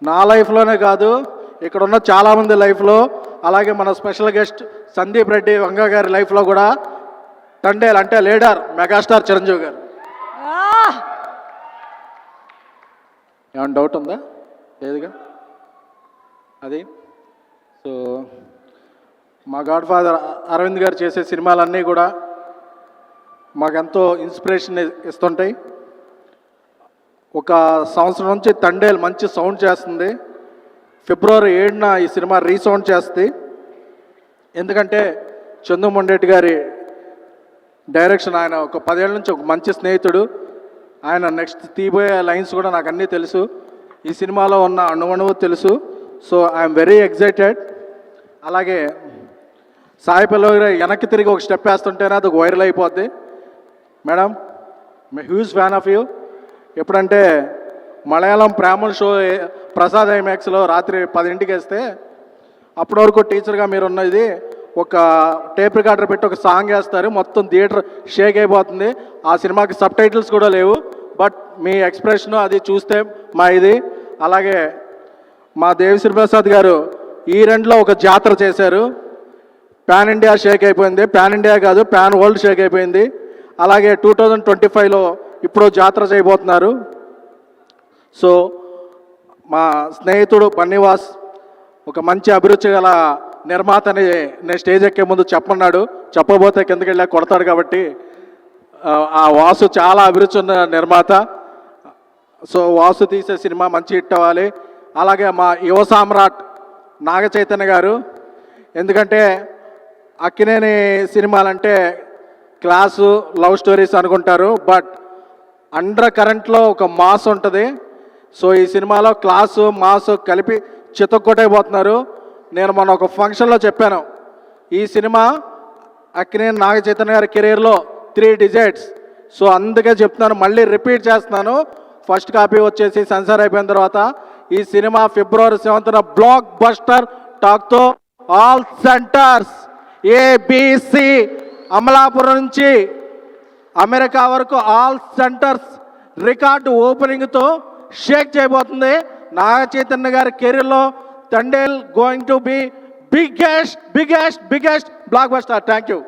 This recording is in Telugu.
నా లైఫ్లోనే కాదు, ఇక్కడ ఉన్న చాలామంది లైఫ్లో, అలాగే మన స్పెషల్ గెస్ట్ సందీప్ రెడ్డి వంగ గారి లైఫ్లో కూడా తండేల్ అంటే లీడర్ మెగాస్టార్ చిరంజీవి గారు. ఏమైనా డౌట్ ఉందా? లేదుగా. అది సో మా గాడ్ ఫాదర్ అరవింద్ గారు చేసే సినిమాలన్నీ కూడా మాకెంతో ఇన్స్పిరేషన్ ఇస్తుంటాయి. ఒక సంవత్సరం నుంచి తండేల్ మంచి సౌండ్ చేస్తుంది. ఫిబ్రవరి 7న ఈ సినిమా రీసౌండ్ చేస్తుంది. ఎందుకంటే చందు మొండేటి గారి డైరెక్షన్, ఆయన ఒక 10 ఏళ్ళ నుంచి ఒక మంచి స్నేహితుడు. ఆయన నెక్స్ట్ తీయబోయే లైన్స్ కూడా నాకు అన్నీ తెలుసు, ఈ సినిమాలో ఉన్న అణువణువు తెలుసు. So I'm very excited. అలాగే సాయి పల్లవి వెనక్కి తిరిగి ఒక స్టెప్ వేస్తుంటేనే అది వైరల్ అయిపోద్ది. Madam, May huge fan of you. ఎప్పుడంటే మలయాళం ప్రేమల షో ప్రసాద్ ఐమాక్స్లో రాత్రి 10ంటికి వేస్తే అప్పటి వరకు టీచర్గా మీరు ఉన్నది ఒక టేప్ రికార్డర్ పెట్టి ఒక సాంగ్ వేస్తారు, మొత్తం థియేటర్ షేక్ అయిపోతుంది. ఆ సినిమాకి సబ్ టైటిల్స్ కూడా లేవు, బట్ మీ ఎక్స్ప్రెషన్ అది చూస్తే మా ఇది. అలాగే మా దేవిశ్రీ ప్రసాద్ గారు ఈ రెండులో ఒక జాతర చేశారు. పాన్ ఇండియా షేక్ అయిపోయింది, పాన్ ఇండియా కాదు పాన్ వరల్డ్ షేక్ అయిపోయింది. అలాగే 2025లో ఇప్పుడు జాతర చేయబోతున్నారు. సో మా స్నేహితుడు బన్నీవాస్ ఒక మంచి అభిరుచి గల నిర్మాతని నేను స్టేజ్ ఎక్కే ముందు చెప్పన్నాడు, చెప్పబోతే కిందకి వెళ్ళా కొడతాడు. కాబట్టి ఆ వాసు చాలా అభిరుచి ఉన్న నిర్మాత. సో వాసు తీసే సినిమా మంచి హిట్ అవ్వాలి. అలాగే మా యువ సామ్రాట్ నాగ చైతన్య గారు, ఎందుకంటే అక్కినేని సినిమాలంటే క్లాసు లవ్ స్టోరీస్ అనుకుంటారు, బట్ అండర్ కరెంట్లో ఒక మాస్ ఉంటుంది. సో ఈ సినిమాలో క్లాసు మాసు కలిపి చితక్కొట్టైపోతున్నారు. నేను మొన్న ఒక ఫంక్షన్లో చెప్పాను, ఈ సినిమా అక్కినేని నాగ చైతన్య గారి కెరీర్లో 3 డిజైట్స్. సో అందుకే చెప్తున్నాను, మళ్ళీ రిపీట్ చేస్తున్నాను. ఫస్ట్ కాపీ వచ్చేసి సెన్సార్ అయిపోయిన తర్వాత ఈ సినిమా ఫిబ్రవరి 7న బ్లాక్ బస్టర్ టాక్తో ఆల్ సెంటర్స్ ABC అమలాపురం నుంచి అమెరికా వరకు ఆల్ సెంటర్స్ రికార్డు ఓపెనింగ్తో షేక్ చేయబోతుంది. నాగ చైతన్య గారి కెరీర్లో Thandel going to be biggest blockbuster. Thank you.